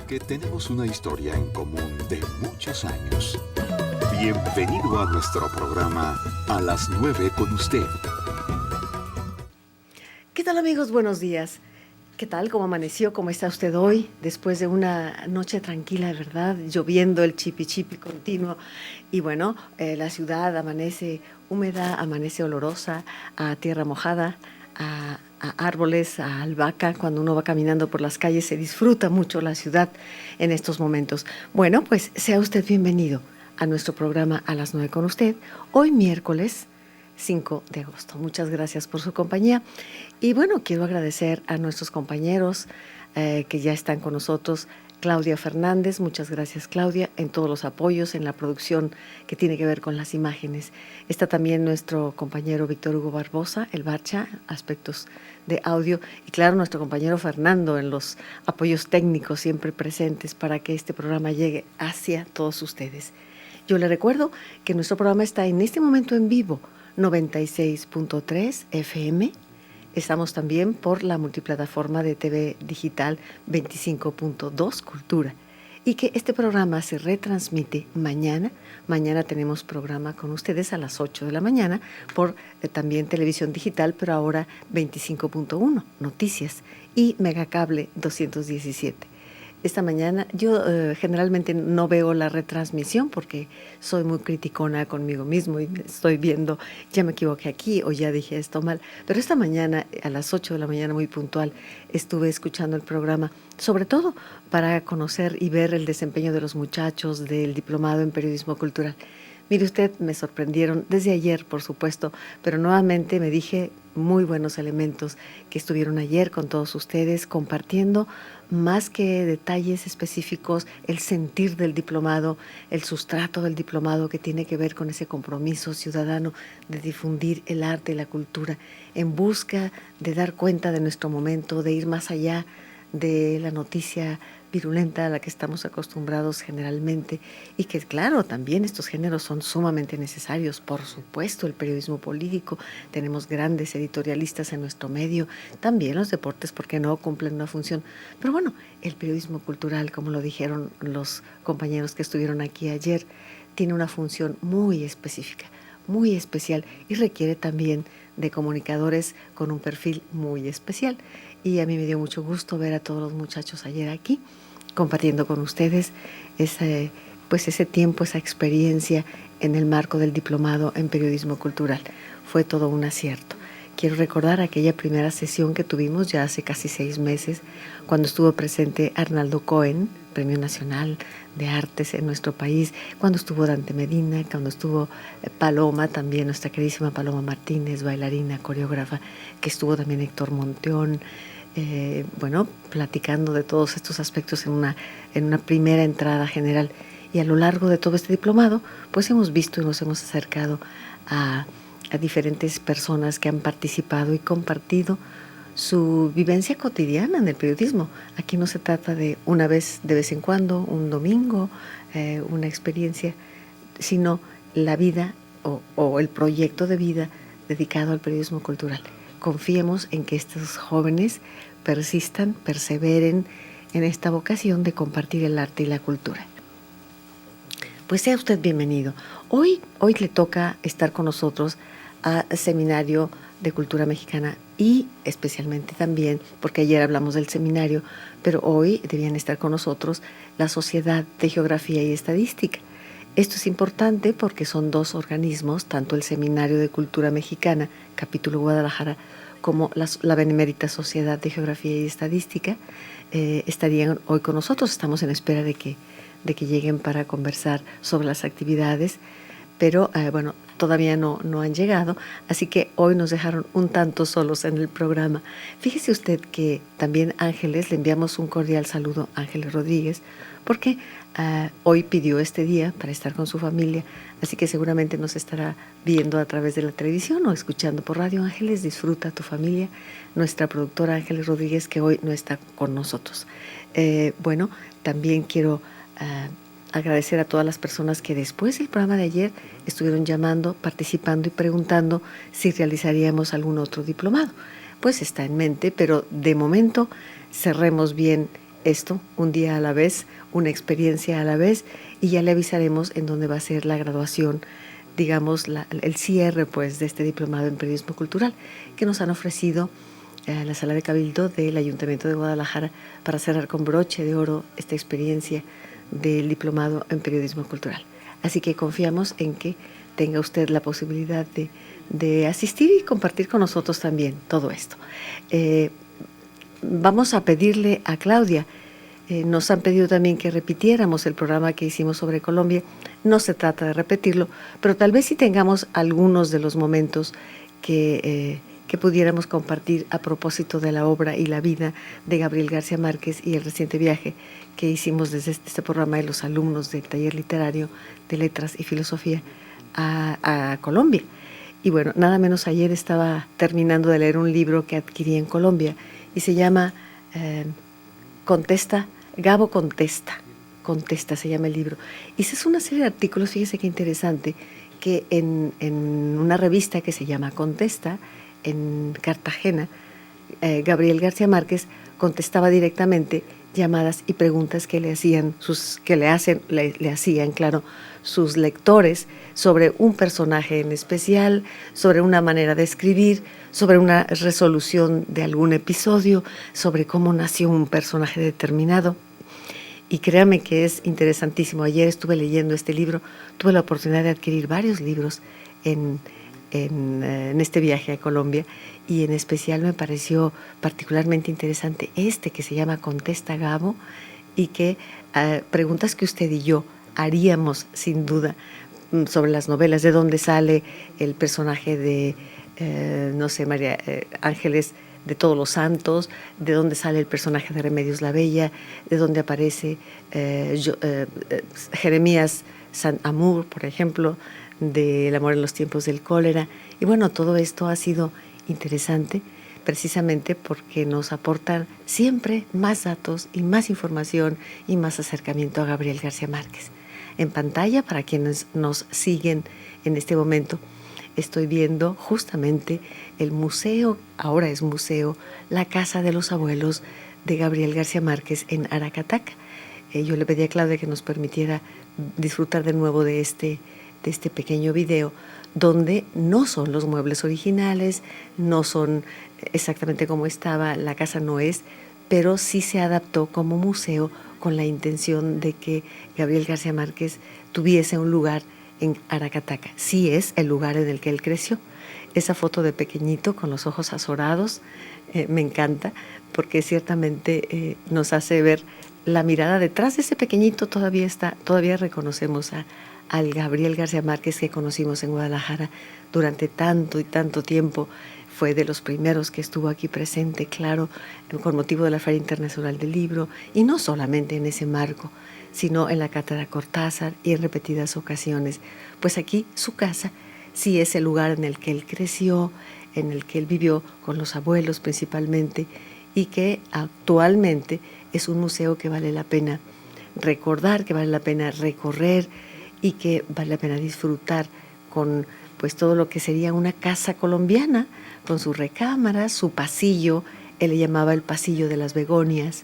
porque tenemos una historia en común de muchos años. Bienvenido a nuestro programa A las 9 con usted. ¿Qué tal, amigos? Buenos días. ¿Qué tal? ¿Cómo amaneció? ¿Cómo está usted hoy? Después de una noche tranquila, ¿verdad? Lloviendo, el chipi chipi continuo. Y bueno, la ciudad amanece húmeda, amanece olorosa, a tierra mojada, a árboles, a albahaca. Cuando uno va caminando por las calles se disfruta mucho la ciudad en estos momentos. Bueno, pues sea usted bienvenido a nuestro programa A las 9 con usted. Hoy miércoles 5 de agosto. Muchas gracias por su compañía. Y bueno, quiero agradecer a nuestros compañeros que ya están con nosotros. Claudia Fernández, muchas gracias Claudia, en todos los apoyos, en la producción que tiene que ver con las imágenes. Está también nuestro compañero Víctor Hugo Barbosa, el Barcha, aspectos de audio. Y claro, nuestro compañero Fernando en los apoyos técnicos siempre presentes para que este programa llegue hacia todos ustedes. Yo le recuerdo que nuestro programa está en este momento en vivo, 96.3 FM. Estamos también por la multiplataforma de TV digital 25.2 Cultura. Y que este programa se retransmite mañana. Mañana tenemos programa con ustedes a las 8 de la mañana por también televisión digital, pero ahora 25.1 Noticias y Megacable 217. Esta mañana yo generalmente no veo la retransmisión porque soy muy criticona conmigo mismo y estoy viendo, ya me equivoqué aquí o ya dije esto mal. Pero esta mañana a las 8 de la mañana muy puntual estuve escuchando el programa, sobre todo para conocer y ver el desempeño de los muchachos del diplomado en periodismo cultural. Mire usted, me sorprendieron desde ayer, por supuesto, pero nuevamente me dije muy buenos elementos que estuvieron ayer con todos ustedes compartiendo más que detalles específicos, el sentir del diplomado, el sustrato del diplomado que tiene que ver con ese compromiso ciudadano de difundir el arte y la cultura en busca de dar cuenta de nuestro momento, de ir más allá de la noticia virulenta a la que estamos acostumbrados generalmente y que claro, también estos géneros son sumamente necesarios, por supuesto, el periodismo político, tenemos grandes editorialistas en nuestro medio, también los deportes, ¿por qué no?, cumplen una función, pero bueno, el periodismo cultural, como lo dijeron los compañeros que estuvieron aquí ayer, tiene una función muy específica, muy especial y requiere también de comunicadores con un perfil muy especial. Y a mí me dio mucho gusto ver a todos los muchachos ayer aquí, compartiendo con ustedes ese tiempo, esa experiencia en el marco del diplomado en periodismo cultural. Fue todo un acierto. Quiero recordar aquella primera sesión que tuvimos ya hace casi 6 meses, cuando estuvo presente Arnaldo Cohen, Premio Nacional de Artes en nuestro país, cuando estuvo Dante Medina, cuando estuvo Paloma, también nuestra queridísima Paloma Martínez, bailarina, coreógrafa, que estuvo también Héctor Monteón, platicando de todos estos aspectos en una primera entrada general. Y a lo largo de todo este diplomado, pues hemos visto y nos hemos acercado a diferentes personas que han participado y compartido su vivencia cotidiana en el periodismo. Aquí no se trata de una vez de vez en cuando, un domingo, una experiencia, sino la vida o el proyecto de vida dedicado al periodismo cultural. Confiemos en que estos jóvenes persistan, perseveren en esta vocación de compartir el arte y la cultura. Pues sea usted bienvenido. Hoy le toca estar con nosotros a Seminario de Cultura Mexicana y especialmente también, porque ayer hablamos del seminario, pero hoy debían estar con nosotros la Sociedad de Geografía y Estadística. Esto es importante porque son 2 organismos, tanto el Seminario de Cultura Mexicana, capítulo Guadalajara, como la Benemérita Sociedad de Geografía y Estadística, estarían hoy con nosotros. Estamos en espera de que lleguen para conversar sobre las actividades, pero todavía no han llegado, así que hoy nos dejaron un tanto solos en el programa. Fíjese usted que también Ángeles, le enviamos un cordial saludo a Ángeles Rodríguez, porque hoy pidió este día para estar con su familia, así que seguramente nos estará viendo a través de la televisión o escuchando por radio. Ángeles, disfruta tu familia, nuestra productora Ángeles Rodríguez, que hoy no está con nosotros. También quiero agradecer a todas las personas que después del programa de ayer estuvieron llamando, participando y preguntando si realizaríamos algún otro diplomado. Pues está en mente, pero de momento cerremos bien esto, un día a la vez, una experiencia a la vez, y ya le avisaremos en dónde va a ser la graduación, digamos, el cierre pues, de este diplomado en periodismo cultural que nos han ofrecido la sala de cabildo del Ayuntamiento de Guadalajara para cerrar con broche de oro esta experiencia del diplomado en periodismo cultural. Así que confiamos en que tenga usted la posibilidad de asistir y compartir con nosotros también todo esto. Vamos a pedirle a Claudia, nos han pedido también que repitiéramos el programa que hicimos sobre Colombia. No se trata de repetirlo, pero tal vez sí tengamos algunos de los momentos que pudiéramos compartir a propósito de la obra y la vida de Gabriel García Márquez y el reciente viaje que hicimos desde este programa de los alumnos del taller literario de Letras y Filosofía a Colombia. Y bueno, nada menos ayer estaba terminando de leer un libro que adquirí en Colombia y se llama Gabo Contesta se llama el libro. Y esa es una serie de artículos, fíjese qué interesante, que en una revista que se llama Contesta, en Cartagena, Gabriel García Márquez contestaba directamente llamadas y preguntas que le hacían sus lectores sobre un personaje en especial, sobre una manera de escribir, sobre una resolución de algún episodio, sobre cómo nació un personaje determinado. Y créame que es interesantísimo. Ayer estuve leyendo este libro, tuve la oportunidad de adquirir varios libros en este viaje a Colombia, y en especial me pareció particularmente interesante este que se llama Contesta Gabo, y que preguntas que usted y yo haríamos sin duda sobre las novelas, de dónde sale el personaje de, María Ángeles de Todos los Santos, de dónde sale el personaje de Remedios la Bella, de dónde aparece Jeremías San Amour, por ejemplo, del amor en los tiempos del cólera. Y bueno, todo esto ha sido interesante precisamente porque nos aportan siempre más datos y más información y más acercamiento a Gabriel García Márquez. En pantalla, para quienes nos siguen en este momento, estoy viendo justamente el museo, ahora es museo, la Casa de los Abuelos de Gabriel García Márquez en Aracataca. Yo le pedí a Claudia que nos permitiera disfrutar de nuevo de este pequeño video, donde no son los muebles originales, no son exactamente como estaba, la casa no es, pero sí se adaptó como museo con la intención de que Gabriel García Márquez tuviese un lugar en Aracataca. Sí es el lugar en el que él creció. Esa foto de pequeñito con los ojos azorados me encanta, porque ciertamente nos hace ver la mirada detrás de ese pequeñito. Todavía reconocemos al Gabriel García Márquez que conocimos en Guadalajara durante tanto y tanto tiempo. Fue de los primeros que estuvo aquí presente, claro, con motivo de la Feria Internacional del Libro, y no solamente en ese marco, sino en la Cátedra Cortázar y en repetidas ocasiones. Pues aquí su casa sí es el lugar en el que él creció, en el que él vivió con los abuelos principalmente, y que actualmente es un museo que vale la pena recordar, que vale la pena recorrer, y que vale la pena disfrutar con pues todo lo que sería una casa colombiana, con su recámara, su pasillo. Él le llamaba el pasillo de las begonias.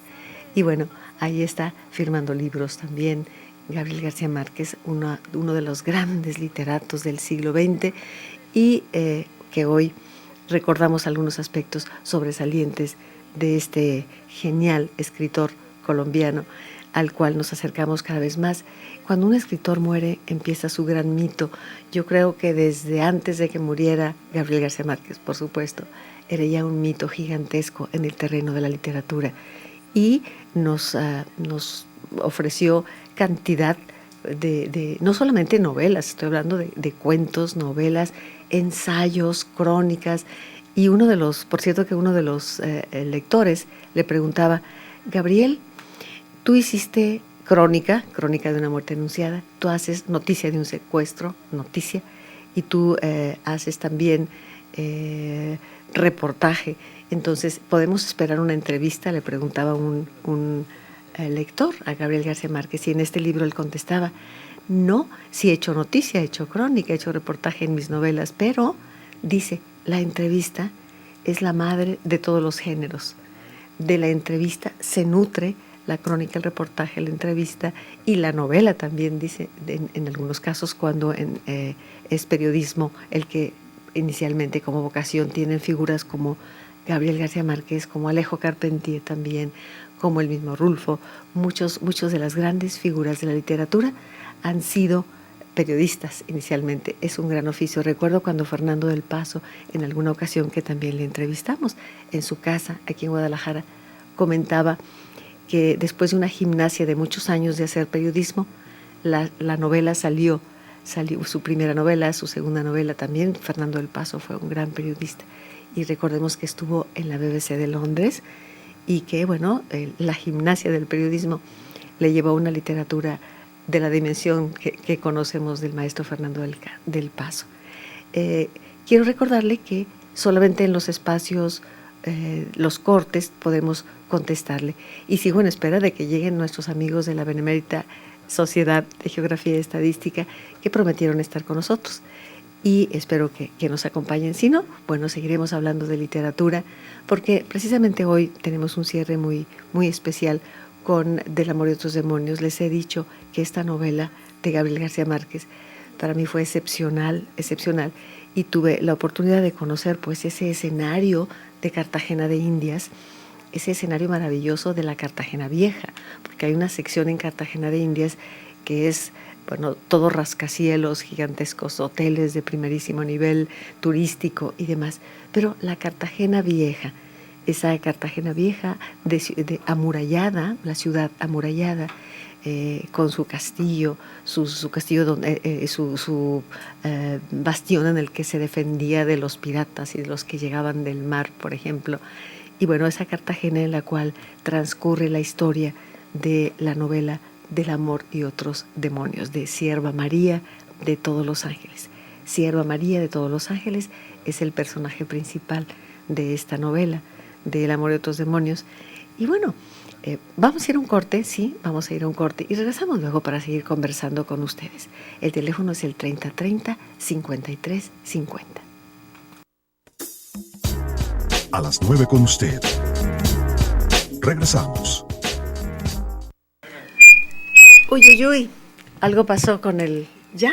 Y bueno, ahí está firmando libros también Gabriel García Márquez, uno de los grandes literatos del siglo XX, y que hoy recordamos algunos aspectos sobresalientes de este genial escritor colombiano, al cual nos acercamos cada vez más. Cuando un escritor muere, empieza su gran mito. Yo creo que desde antes de que muriera Gabriel García Márquez, por supuesto, era ya un mito gigantesco en el terreno de la literatura, y nos ofreció cantidad de no solamente novelas, estoy hablando de cuentos, novelas, ensayos, crónicas. Y por cierto que uno de los lectores le preguntaba: Gabriel, tú hiciste crónica de una muerte anunciada, tú haces noticia de un secuestro, y tú haces también reportaje. Entonces, ¿podemos esperar una entrevista?, le preguntaba un lector a Gabriel García Márquez, y en este libro él contestaba: no, sí he hecho noticia, he hecho crónica, he hecho reportaje en mis novelas, pero, dice, la entrevista es la madre de todos los géneros. De la entrevista se nutre la crónica, el reportaje, la entrevista y la novela también, dice, en algunos casos cuando es periodismo el que inicialmente como vocación tienen figuras como Gabriel García Márquez, como Alejo Carpentier también, como el mismo Rulfo. Muchos de las grandes figuras de la literatura han sido periodistas inicialmente. Es un gran oficio. Recuerdo cuando Fernando del Paso, en alguna ocasión que también le entrevistamos en su casa aquí en Guadalajara, comentaba que después de una gimnasia de muchos años de hacer periodismo, la novela salió su primera novela, su segunda novela también. Fernando del Paso fue un gran periodista y recordemos que estuvo en la BBC de Londres y que, bueno, la gimnasia del periodismo le llevó a una literatura de la dimensión que conocemos del maestro Fernando del Paso. Quiero recordarle que solamente en los espacios, los cortes, podemos contestarle. Y sigo en espera de que lleguen nuestros amigos de la Benemérita Sociedad de Geografía y Estadística que prometieron estar con nosotros. Y espero que nos acompañen. Si no, bueno, seguiremos hablando de literatura, porque precisamente hoy tenemos un cierre muy, muy especial con Del amor y otros demonios. Les he dicho que esta novela de Gabriel García Márquez para mí fue excepcional, y tuve la oportunidad de conocer pues ese escenario de Cartagena de Indias, ese escenario maravilloso de la Cartagena Vieja, porque hay una sección en Cartagena de Indias que es, bueno, todo rascacielos, gigantescos hoteles de primerísimo nivel turístico y demás, pero la Cartagena Vieja, esa Cartagena Vieja de amurallada, la ciudad amurallada, con su castillo, su castillo donde su bastión en el que se defendía de los piratas y de los que llegaban del mar, por ejemplo. Y bueno, esa Cartagena en la cual transcurre la historia de la novela Del amor y otros demonios, de Sierva María de Todos los Ángeles. Sierva María de Todos los Ángeles es el personaje principal de esta novela, Del amor y otros demonios. Y bueno, vamos a ir a un corte, sí, vamos a ir a un corte y regresamos luego para seguir conversando con ustedes. El teléfono es el 3030-5350. A las 9 con usted. Regresamos. Uy, algo pasó con el... ¿Ya?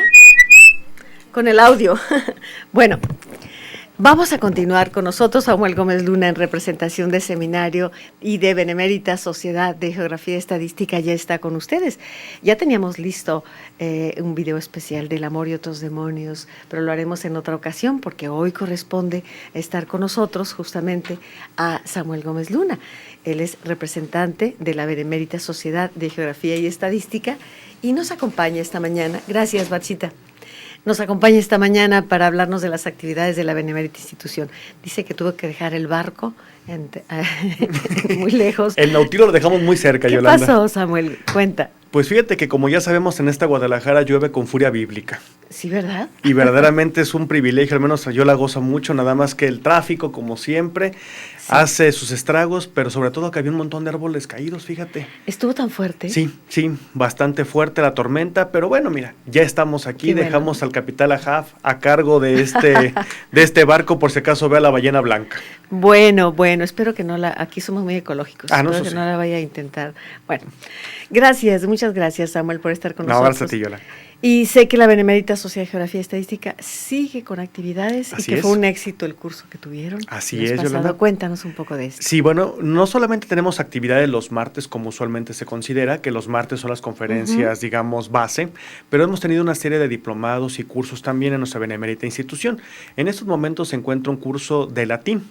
Con el audio. Bueno, vamos a continuar con nosotros. Samuel Gómez Luna, en representación de Seminario y de Benemérita Sociedad de Geografía y Estadística, ya está con ustedes. Ya teníamos listo un video especial del amor y otros demonios, pero lo haremos en otra ocasión porque hoy corresponde estar con nosotros justamente a Samuel Gómez Luna. Él es representante de la Benemérita Sociedad de Geografía y Estadística y nos acompaña esta mañana. Gracias, Bachita. Nos acompaña esta mañana para hablarnos de las actividades de la Benemérita Institución. Dice que tuvo que dejar el barco muy lejos. El Nautilus lo dejamos muy cerca, ¿Qué Yolanda. pasó, Samuel? Cuenta. Pues fíjate que, como ya sabemos, en esta Guadalajara llueve con furia bíblica. Sí, ¿verdad? Y verdaderamente es un privilegio, al menos yo la gozo mucho, nada más que el tráfico, como siempre, hace sus estragos, pero sobre todo que había un montón de árboles caídos, fíjate. ¿Estuvo tan fuerte? Sí, bastante fuerte la tormenta, pero bueno, mira, ya estamos aquí, Qué dejamos bueno. al capitán Ahab a cargo de este barco por si acaso vea la ballena blanca. Bueno, espero que no aquí somos muy ecológicos, No, espero eso que sí. no la vaya a intentar. Bueno, muchas gracias, Samuel, por estar con No, nosotros. gracias a ti, Yolanda. Y sé que la Benemérita Sociedad de Geografía y Estadística sigue con actividades Así y que es. fue un éxito el curso que tuvieron. Así el mes es, pasado. Yolanda. Cuéntanos un poco de esto. Sí, bueno, no solamente tenemos actividades los martes, como usualmente se considera, que los martes son las conferencias, digamos, base, pero hemos tenido una serie de diplomados y cursos también en nuestra Benemérita Institución. En estos momentos se encuentra un curso de latín,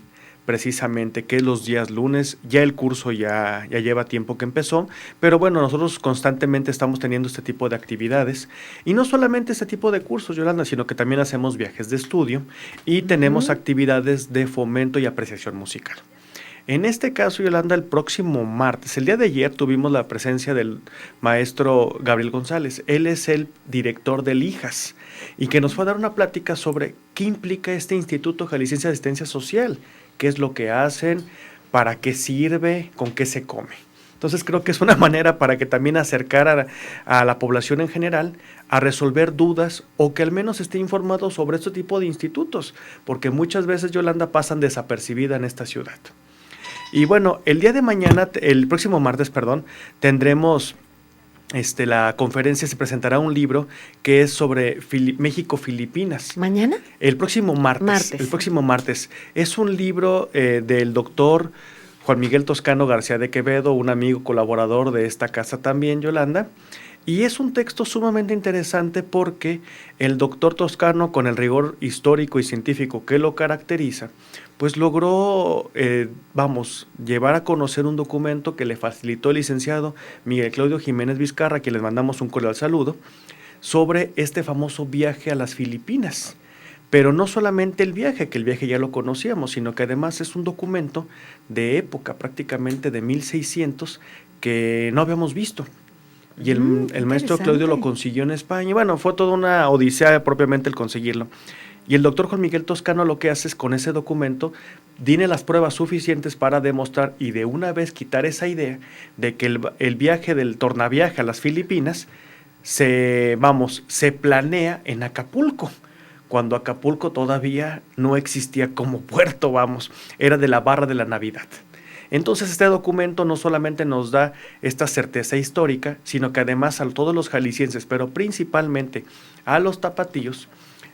precisamente, que es los días lunes. Ya el curso ya lleva tiempo que empezó, pero bueno, nosotros constantemente estamos teniendo este tipo de actividades, y no solamente este tipo de cursos, Yolanda, sino que también hacemos viajes de estudio y tenemos actividades de fomento y apreciación musical. En este caso, Yolanda, el próximo martes, el día de ayer, tuvimos la presencia del maestro Gabriel González. Él es el director del IJAS y que nos fue a dar una plática sobre qué implica este Instituto Jalisciense de Asistencia Social, qué es lo que hacen, para qué sirve, con qué se come. Entonces creo que es una manera para que también acercar a la población en general a resolver dudas, o que al menos esté informado sobre este tipo de institutos, porque muchas veces, Yolanda, pasan desapercibida en esta ciudad. Y bueno, el día de mañana, el próximo martes, perdón, tendremos la conferencia, se presentará un libro que es sobre México-Filipinas. ¿Mañana? El próximo martes. El próximo martes. Es un libro del doctor Juan Miguel Toscano García de Quevedo, un amigo colaborador de esta casa también, Yolanda. Y es un texto sumamente interesante porque el doctor Toscano, con el rigor histórico y científico que lo caracteriza, pues logró, llevar a conocer un documento que le facilitó el licenciado Miguel Claudio Jiménez Vizcarra, a quien les mandamos un cordial saludo, sobre este famoso viaje a las Filipinas. Pero no solamente el viaje, que el viaje ya lo conocíamos, sino que además es un documento de época, prácticamente de 1600, que no habíamos visto. Y el maestro Claudio lo consiguió en España. Y bueno, fue toda una odisea propiamente el conseguirlo. Y el doctor Juan Miguel Toscano lo que hace es, con ese documento, tiene las pruebas suficientes para demostrar y de una vez quitar esa idea de que el viaje del tornaviaje a las Filipinas se planea en Acapulco, cuando Acapulco todavía no existía como puerto, era de la Barra de la Navidad. Entonces este documento no solamente nos da esta certeza histórica, sino que además a todos los jaliscienses, pero principalmente a los tapatíos,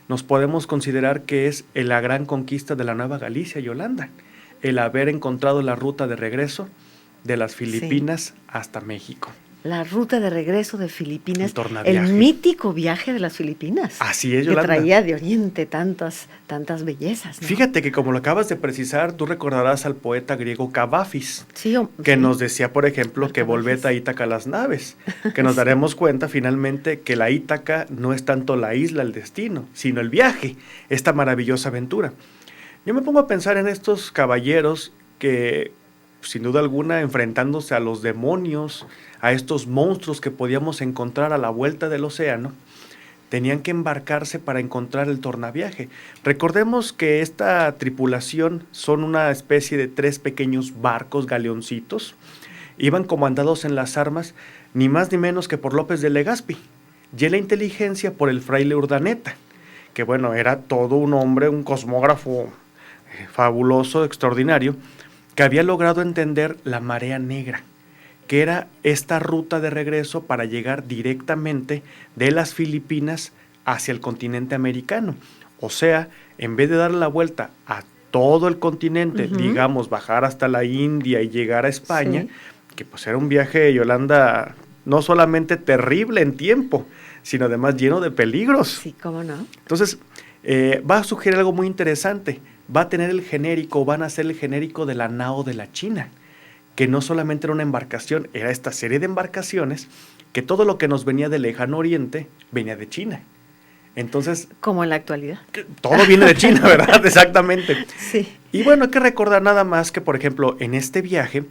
nos podemos considerar que es la gran conquista de la Nueva Galicia, Yolanda, el haber encontrado la ruta de regreso de las Filipinas hasta México. La ruta de regreso de Filipinas, el mítico viaje de las Filipinas. Así es, Yolanda. Que traía de Oriente tantas bellezas, ¿no? Fíjate que, como lo acabas de precisar, tú recordarás al poeta griego Cavafis, que nos decía, por ejemplo, que volved a Ítaca las naves, que nos daremos cuenta finalmente que la Ítaca no es tanto la isla, el destino, sino el viaje, esta maravillosa aventura. Yo me pongo a pensar en estos caballeros que, sin duda alguna, enfrentándose a los demonios, a estos monstruos que podíamos encontrar a la vuelta del océano, tenían que embarcarse para encontrar el tornaviaje. Recordemos que esta tripulación son una especie de 3 pequeños barcos, galeoncitos, iban comandados en las armas ni más ni menos que por López de Legazpi, y en la inteligencia por el fraile Urdaneta, que bueno, era todo un hombre, un cosmógrafo fabuloso, extraordinario, que había logrado entender la marea negra, que era esta ruta de regreso para llegar directamente de las Filipinas hacia el continente americano. O sea, en vez de dar la vuelta a todo el continente, digamos, bajar hasta la India y llegar a España, que pues era un viaje, Yolanda, no solamente terrible en tiempo, sino además lleno de peligros. Sí, cómo no. Entonces, va a sugerir algo muy interesante. Va a tener van a hacer el genérico de la nao de la China, que no solamente era una embarcación, era esta serie de embarcaciones, que todo lo que nos venía del lejano oriente venía de China. Entonces, como en la actualidad. Todo viene de China, ¿verdad? Exactamente. Sí. Y bueno, hay que recordar nada más que, por ejemplo, en este viaje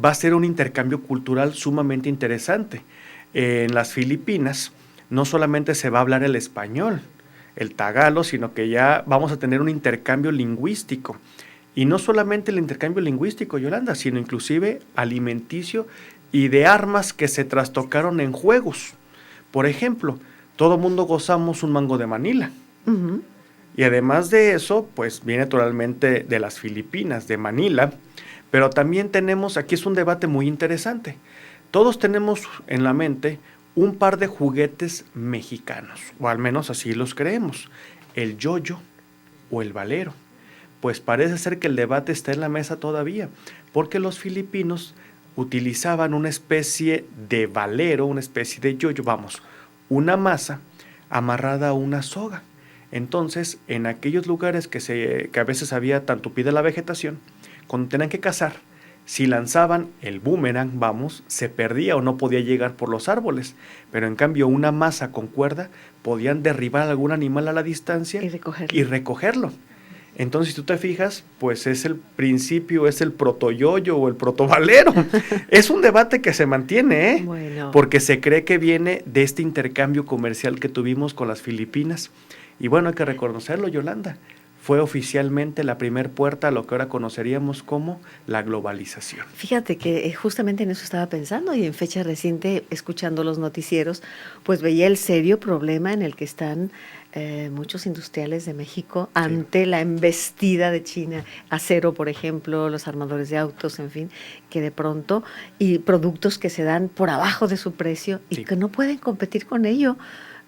va a ser un intercambio cultural sumamente interesante. En las Filipinas no solamente se va a hablar el español, el tagalo, sino que ya vamos a tener un intercambio lingüístico. Y no solamente el intercambio lingüístico, Yolanda, sino inclusive alimenticio y de armas que se trastocaron en juegos. Por ejemplo, todo mundo gozamos un mango de Manila. Y además de eso, pues viene naturalmente de las Filipinas, de Manila, pero también tenemos, aquí es un debate muy interesante, todos tenemos en la mente un par de juguetes mexicanos, o al menos así los creemos, el yoyo o el valero. Pues parece ser que el debate está en la mesa todavía, porque los filipinos utilizaban una especie de valero, una especie de yoyo, una masa amarrada a una soga. Entonces, en aquellos lugares que a veces había tan tupida la vegetación, cuando tenían que cazar, si lanzaban el boomerang, se perdía o no podía llegar por los árboles, pero en cambio una masa con cuerda podían derribar a algún animal a la distancia y recogerlo. Entonces, si tú te fijas, pues es el principio, es el protoyoyo o el protovalero. Es un debate que se mantiene, Bueno. Porque se cree que viene de este intercambio comercial que tuvimos con las Filipinas. Y bueno, hay que reconocerlo, Yolanda. fue oficialmente la primer puerta a lo que ahora conoceríamos como la globalización. Fíjate que justamente en eso estaba pensando y en fecha reciente, escuchando los noticieros, pues veía el serio problema en el que están muchos industriales de México ante la embestida de China, acero, por ejemplo, los armadores de autos, en fin, que de pronto, y productos que se dan por abajo de su precio y que no pueden competir con ello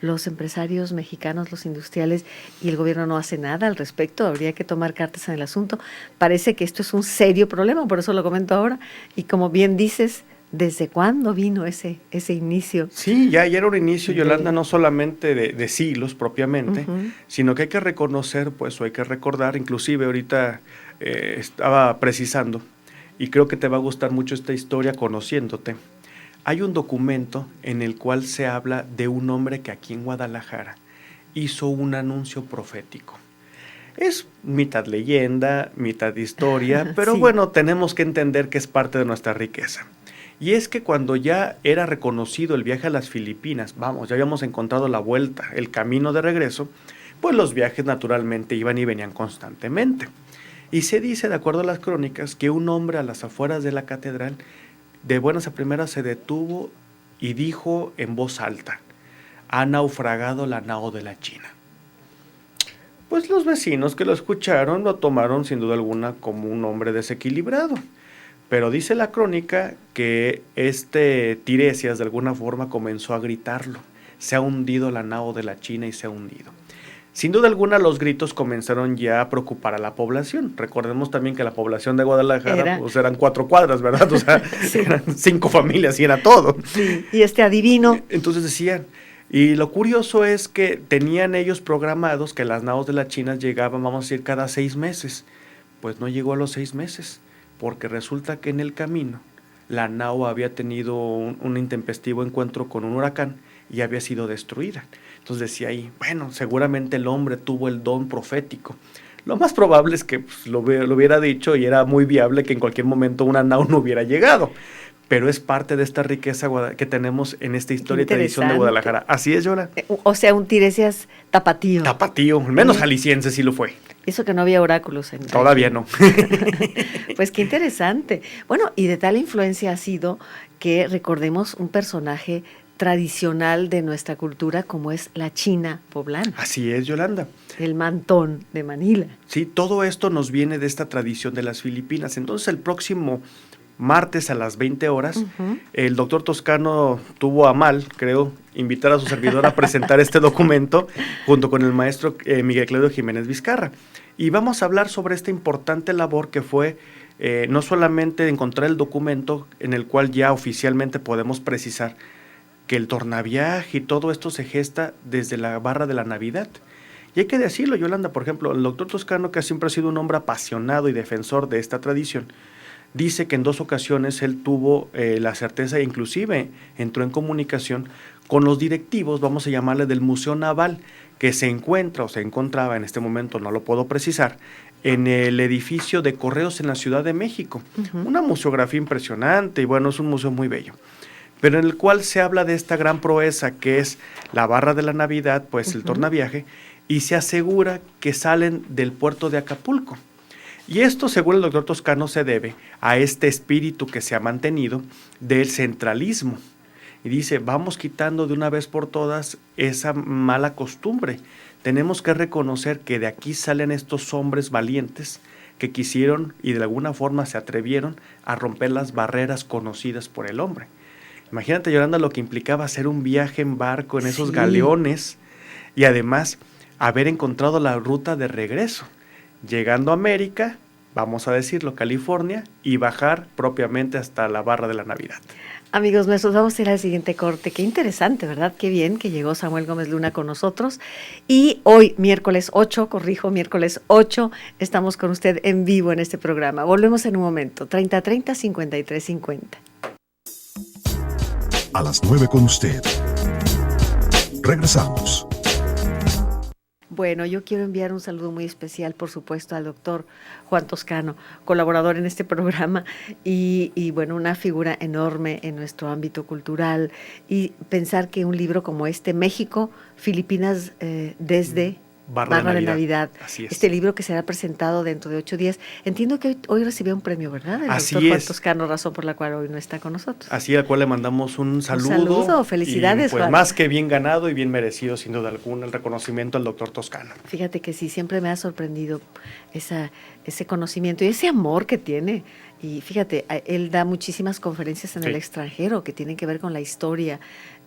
los empresarios mexicanos, los industriales, y el gobierno no hace nada al respecto. Habría que tomar cartas en el asunto. Parece que esto es un serio problema, por eso lo comento ahora. Y como bien dices, ¿desde cuándo vino ese inicio? Sí, ya era un inicio, Yolanda, no solamente de siglos propiamente, sino que hay que reconocer, pues, o hay que recordar, inclusive ahorita estaba precisando, y creo que te va a gustar mucho esta historia conociéndote. Hay un documento en el cual se habla de un hombre que aquí en Guadalajara hizo un anuncio profético. Es mitad leyenda, mitad historia, pero bueno, tenemos que entender que es parte de nuestra riqueza. Y es que cuando ya era reconocido el viaje a las Filipinas, ya habíamos encontrado la vuelta, el camino de regreso, pues los viajes naturalmente iban y venían constantemente. Y se dice, de acuerdo a las crónicas, que un hombre a las afueras de la catedral, de buenas a primeras se detuvo y dijo en voz alta: ha naufragado la nao de la China. Pues los vecinos que lo escucharon lo tomaron sin duda alguna como un hombre desequilibrado. Pero dice la crónica que Tiresias de alguna forma comenzó a gritarlo: se ha hundido la nao de la China y se ha hundido. Sin duda alguna los gritos comenzaron ya a preocupar a la población. Recordemos también que la población de Guadalajara pues eran 4 cuadras, ¿verdad? O sea, eran 5 familias y era todo. Sí. Y adivino. Entonces decían, y lo curioso es que tenían ellos programados que las naos de la China llegaban, vamos a decir, cada 6 meses. Pues no llegó a los 6 meses, porque resulta que en el camino la nao había tenido un intempestivo encuentro con un huracán y había sido destruida. Entonces decía ahí, bueno, seguramente el hombre tuvo el don profético. Lo más probable es que pues, lo hubiera dicho y era muy viable que en cualquier momento una nao no hubiera llegado. Pero es parte de esta riqueza que tenemos en esta historia y tradición de Guadalajara. Así es, Yola. O sea, un Tiresias tapatío. Tapatío, menos jalisciense sí lo fue. Eso que no había oráculos. Todavía no. Pues qué interesante. Bueno, y de tal influencia ha sido que recordemos un personaje tradicional de nuestra cultura como es la China poblana. Así es, Yolanda. El mantón de Manila. Sí, todo esto nos viene de esta tradición de las Filipinas. Entonces el próximo martes a las 20 horas, el doctor Toscano tuvo a mal, creo, invitar a su servidor a presentar este documento junto con el maestro Miguel Claudio Jiménez Vizcarra. Y vamos a hablar sobre esta importante labor que fue no solamente encontrar el documento en el cual ya oficialmente podemos precisar que el tornaviaje y todo esto se gesta desde la barra de la Navidad. Y hay que decirlo, Yolanda, por ejemplo, el doctor Toscano, que siempre ha sido un hombre apasionado y defensor de esta tradición, dice que en 2 ocasiones él tuvo la certeza e inclusive entró en comunicación con los directivos, vamos a llamarle, del Museo Naval, que se encuentra o se encontraba, en este momento no lo puedo precisar, en el edificio de Correos en la Ciudad de México. Una museografía impresionante y bueno, es un museo muy bello, pero en el cual se habla de esta gran proeza que es la barra de la Navidad, pues el tornaviaje, y se asegura que salen del puerto de Acapulco. Y esto, según el doctor Toscano, se debe a este espíritu que se ha mantenido del centralismo. Y dice, vamos quitando de una vez por todas esa mala costumbre. Tenemos que reconocer que de aquí salen estos hombres valientes que quisieron y de alguna forma se atrevieron a romper las barreras conocidas por el hombre. Imagínate, Yolanda, lo que implicaba hacer un viaje en barco en esos galeones y además haber encontrado la ruta de regreso, llegando a América, vamos a decirlo, California, y bajar propiamente hasta la barra de la Navidad. Amigos nuestros, vamos a ir al siguiente corte. Qué interesante, ¿verdad? Qué bien que llegó Samuel Gómez Luna con nosotros. Y hoy, miércoles 8, estamos con usted en vivo en este programa. Volvemos en un momento, 3030-5350. A las 9 con usted. Regresamos. Bueno, yo quiero enviar un saludo muy especial, por supuesto, al doctor Juan Toscano, colaborador en este programa y bueno, una figura enorme en nuestro ámbito cultural. Y pensar que un libro como este, México, Filipinas desde Barra de Navidad. Así es. Este libro que será presentado dentro de 8 días. Entiendo que hoy recibió un premio, ¿verdad? El Así doctor Juan es. Toscano, razón por la cual hoy no está con nosotros. Así, al cual le mandamos un saludo. saludo, felicidades, y, pues Juan. más que bien ganado y bien merecido, sin duda alguna, el reconocimiento al doctor Toscano. Fíjate que sí, siempre me ha sorprendido ese conocimiento y ese amor que tiene. Y fíjate, él da muchísimas conferencias en Sí. el extranjero que tienen que ver con la historia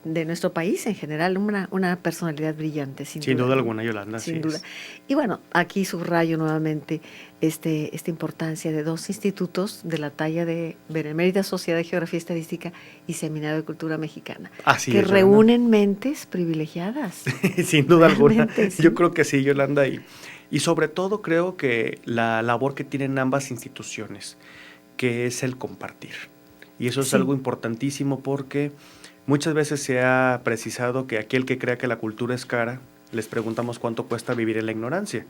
de nuestro país en general, una personalidad brillante, sin duda. Sin duda alguna, Yolanda, Sin así duda. es. Y bueno, aquí subrayo nuevamente esta importancia de 2 institutos de la talla de Benemérita Sociedad de Geografía y Estadística y Seminario de Cultura Mexicana, Así que es, Yolanda. reúnen mentes privilegiadas. Sin duda alguna, Realmente, sí. yo creo que sí, Yolanda, y sobre todo creo que la labor que tienen ambas instituciones, que es el compartir. Y eso es Sí. algo importantísimo porque muchas veces se ha precisado que aquel que crea que la cultura es cara, les preguntamos cuánto cuesta vivir en la ignorancia.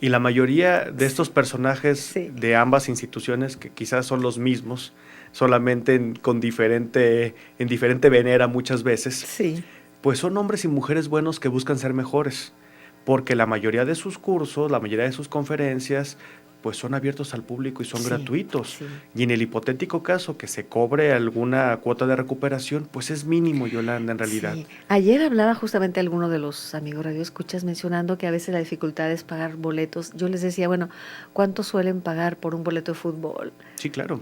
Y la mayoría de estos personajes Sí. de ambas instituciones, que quizás son los mismos, solamente en diferente venera muchas veces, Sí. pues son hombres y mujeres buenos que buscan ser mejores, porque la mayoría de sus cursos, la mayoría de sus conferencias, pues son abiertos al público y son Sí, gratuitos. sí. Y en el hipotético caso que se cobre alguna cuota de recuperación, pues es mínimo, Yolanda, en realidad. Sí. Ayer hablaba justamente alguno de los amigos radioescuchas mencionando que a veces la dificultad es pagar boletos. Yo les decía, bueno, ¿cuánto suelen pagar por un boleto de fútbol? Sí, claro.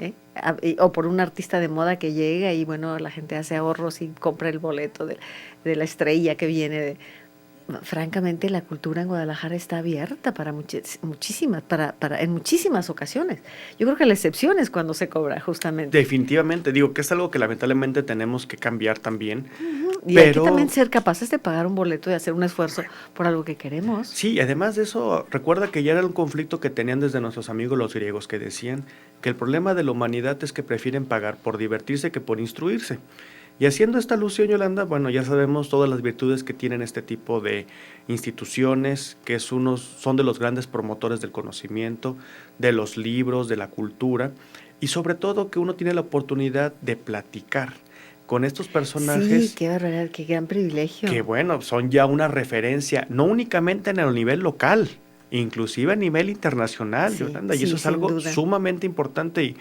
O por un artista de moda que llega y bueno, la gente hace ahorros y compra el boleto de la estrella que viene de... Francamente, la cultura en Guadalajara está abierta para muchísimas, en muchísimas ocasiones. Yo creo que la excepción es cuando se cobra, justamente. Definitivamente, digo que es algo que lamentablemente tenemos que cambiar también. Y pero hay que también ser capaces de pagar un boleto y hacer un esfuerzo por algo que queremos. sí, además de eso, recuerda que ya era un conflicto que tenían desde nuestros amigos los griegos, que decían que el problema de la humanidad es que prefieren pagar por divertirse que por instruirse. Y haciendo esta alusión, Yolanda, bueno, ya sabemos todas las virtudes que tienen este tipo de instituciones, que son de los grandes promotores del conocimiento, de los libros, de la cultura, y sobre todo que uno tiene la oportunidad de platicar con estos personajes. Sí, qué barbaridad, qué gran privilegio. Que bueno, son ya una referencia, no únicamente en el nivel local, inclusive a nivel internacional, Sí, Yolanda, y sí, eso es sin algo duda. sumamente importante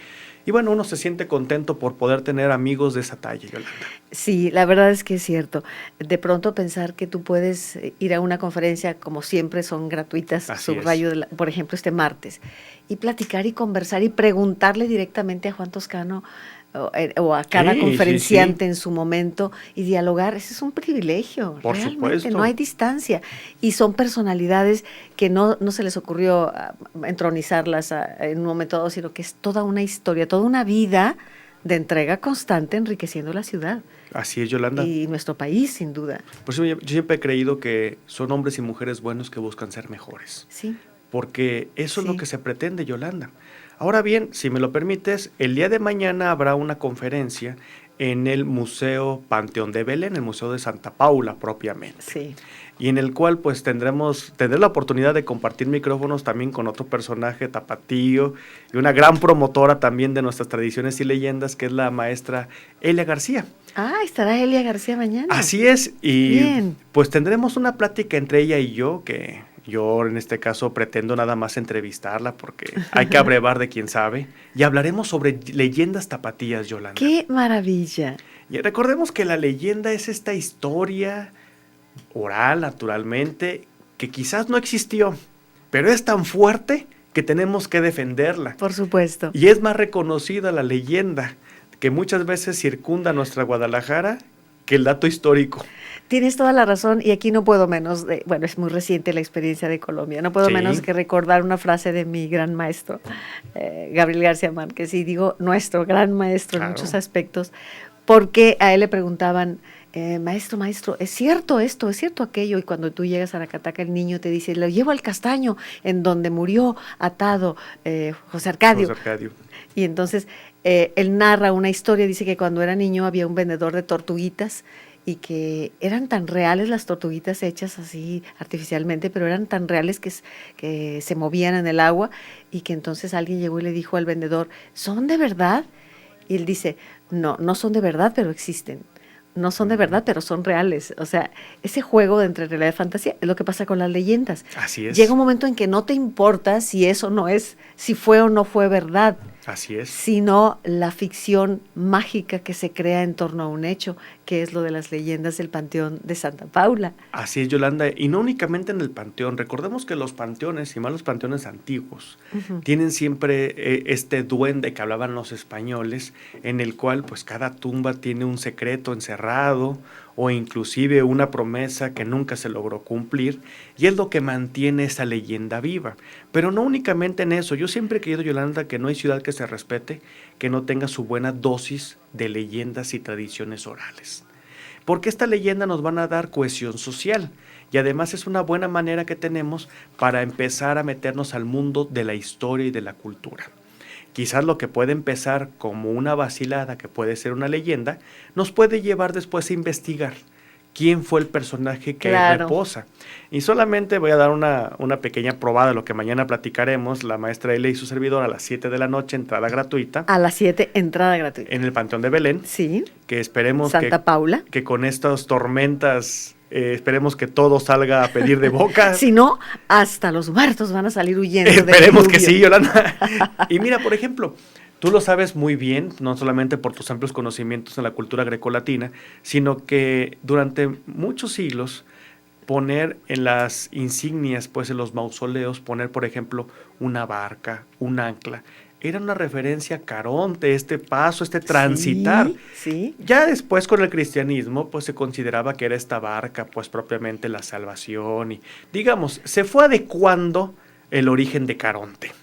y bueno, uno se siente contento por poder tener amigos de esa talla, Yolanda. Sí, la verdad es que es cierto. De pronto pensar que tú puedes ir a una conferencia, como siempre son gratuitas, Así subrayo, por ejemplo, este martes, y platicar y conversar y preguntarle directamente a Juan Toscano o a cada Sí, conferenciante sí. en su momento y dialogar, ese es un privilegio. Por Realmente supuesto. no hay distancia. Y son personalidades que no se les ocurrió entronizarlas en un momento dado, sino que es toda una historia, toda una vida de entrega constante enriqueciendo la ciudad Así es, Yolanda. y nuestro país, sin duda. Por eso yo siempre he creído que son hombres y mujeres buenos que buscan ser mejores, Sí, porque eso es Sí. lo que se pretende, Yolanda. Ahora bien, si me lo permites, el día de mañana habrá una conferencia en el Museo Panteón de Belén, el Museo de Santa Paula propiamente. sí. Y en el cual pues tendré la oportunidad de compartir micrófonos también con otro personaje tapatío y una gran promotora también de nuestras tradiciones y leyendas, que es la maestra Elia García. Ah, estará Elia García mañana. Así es, y Bien. pues tendremos una plática entre ella y yo, que yo en este caso pretendo nada más entrevistarla porque hay que abrevar de quien sabe, y hablaremos sobre leyendas tapatías, Yolanda. ¡Qué maravilla! Y recordemos que la leyenda es esta historia oral, naturalmente, que quizás no existió, pero es tan fuerte que tenemos que defenderla. Por supuesto. Y es más reconocida la leyenda que muchas veces circunda nuestra Guadalajara que el dato histórico. Tienes toda la razón y aquí no puedo menos de, bueno, es muy reciente la experiencia de Colombia, no puedo Sí. menos que recordar una frase de mi gran maestro, Gabriel García Márquez, y digo nuestro gran maestro Claro. en muchos aspectos, porque a él le preguntaban, maestro, ¿es cierto esto? ¿Es cierto aquello? Y cuando tú llegas a Aracataca, el niño te dice, lo llevo al castaño, en donde murió atado José Arcadio. José Arcadio. Y entonces él narra una historia, dice que cuando era niño había un vendedor de tortuguitas y que eran tan reales las tortuguitas hechas así artificialmente, pero eran tan reales que se movían en el agua y que entonces alguien llegó y le dijo al vendedor, ¿son de verdad? Y él dice, no son de verdad, pero existen. no son de verdad, pero son reales. O sea, ese juego de entre realidad y fantasía es lo que pasa con las leyendas. Así es. Llega un momento en que no te importa si eso no es, si fue o no fue verdad, Así es. sino la ficción mágica que se crea en torno a un hecho, que es lo de las leyendas del Panteón de Santa Paula. Así es, Yolanda, y no únicamente en el panteón. Recordemos que los panteones, y más los panteones antiguos, tienen siempre este duende que hablaban los españoles, en el cual pues cada tumba tiene un secreto encerrado o inclusive una promesa que nunca se logró cumplir, y es lo que mantiene esa leyenda viva. Pero no únicamente en eso. Yo siempre he creído, Yolanda, que no hay ciudad que se respete que no tenga su buena dosis de leyendas y tradiciones orales. Porque esta leyenda nos van a dar cohesión social, y además es una buena manera que tenemos para empezar a meternos al mundo de la historia y de la cultura. Quizás lo que puede empezar como una vacilada, que puede ser una leyenda, nos puede llevar después a investigar quién fue el personaje que ahí reposa. Y solamente voy a dar una pequeña probada de lo que mañana platicaremos, la maestra Elia y su servidor, a las 7 de la noche, entrada gratuita. A las 7, entrada gratuita. En el Panteón de Belén. Sí. Que esperemos Santa Paula. que con estas tormentas, esperemos que todo salga a pedir de boca. Si no, hasta los muertos van a salir huyendo. Esperemos que sí, Yolanda. Y mira, por ejemplo, tú lo sabes muy bien, no solamente por tus amplios conocimientos en la cultura grecolatina, sino que durante muchos siglos poner en las insignias, pues en los mausoleos, poner por ejemplo una barca, un ancla, era una referencia a Caronte, este paso, este transitar. Sí, sí. Ya después con el cristianismo, pues se consideraba que era esta barca, pues propiamente la salvación, y digamos, se fue adecuando el origen de Caronte.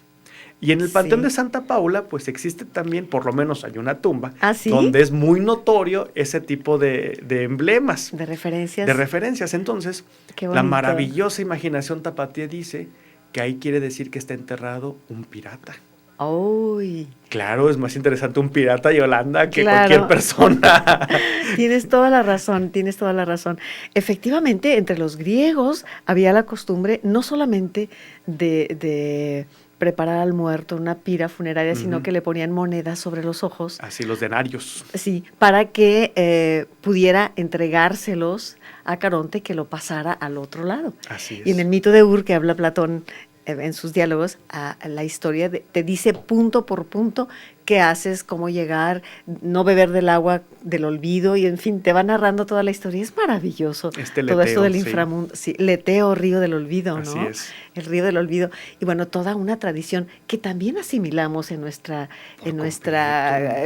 Y en el Panteón de Santa Paula, pues existe también, por lo menos hay una tumba, donde es muy notorio ese tipo de emblemas. De referencias. De referencias. Entonces, la maravillosa imaginación tapatía dice que ahí quiere decir que está enterrado un pirata. ¡Uy! Claro, es más interesante un pirata, Yolanda, que cualquier persona. Tienes toda la razón, tienes toda la razón. Efectivamente, entre los griegos había la costumbre no solamente de preparar al muerto una pira funeraria, sino que le ponían monedas sobre los ojos. Así, los denarios. Sí, para que pudiera entregárselos a Caronte, que lo pasara al otro lado. Así es. Y en el mito de Ur, que habla Platón en sus diálogos, la historia te dice punto por punto qué haces, cómo llegar, no beber del agua del olvido, y en fin, te va narrando toda la historia. Es maravilloso. Leteo, todo esto del inframundo. Sí, leteo, río del olvido, Así ¿no? es. El río del olvido. Y bueno, toda una tradición que también asimilamos en nuestra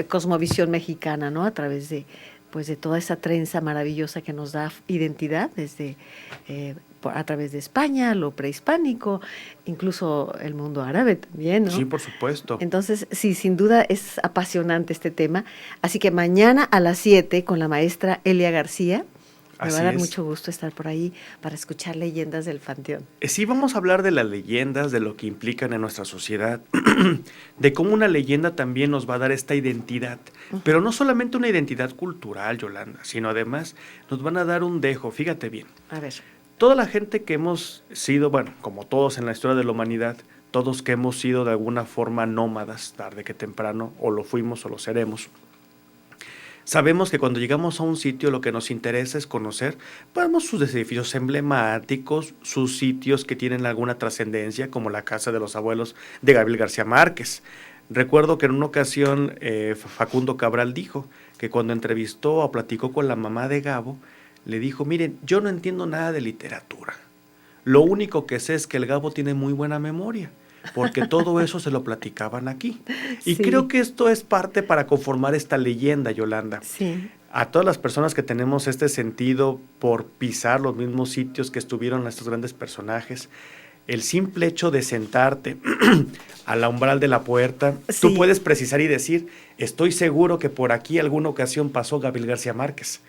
cosmovisión mexicana, ¿no? A través de toda esa trenza maravillosa que nos da identidad desde a través de España, lo prehispánico, incluso el mundo árabe también, ¿no? Sí, por supuesto. Entonces, sí, sin duda es apasionante este tema. Así que mañana a las 7 con la maestra Elia García. Me va a dar mucho gusto estar por ahí para escuchar leyendas del Panteón. Sí, vamos a hablar de las leyendas, de lo que implican en nuestra sociedad, de cómo una leyenda también nos va a dar esta identidad, pero no solamente una identidad cultural, Yolanda, sino además nos van a dar un dejo, fíjate bien. A ver. Toda la gente que hemos sido, bueno, como todos en la historia de la humanidad, todos que hemos sido de alguna forma nómadas, tarde que temprano, o lo fuimos o lo seremos, sabemos que cuando llegamos a un sitio lo que nos interesa es conocer, pues, sus edificios emblemáticos, sus sitios que tienen alguna trascendencia, como la casa de los abuelos de Gabriel García Márquez. Recuerdo que en una ocasión Facundo Cabral dijo que cuando entrevistó o platicó con la mamá de Gabo, le dijo, miren, yo no entiendo nada de literatura. Lo único que sé es que el Gabo tiene muy buena memoria, porque todo eso se lo platicaban aquí. Y creo que esto es parte para conformar esta leyenda, Yolanda. Sí. A todas las personas que tenemos este sentido por pisar los mismos sitios que estuvieron estos grandes personajes, el simple hecho de sentarte al umbral de la puerta, tú puedes precisar y decir, estoy seguro que por aquí alguna ocasión pasó Gabriel García Márquez.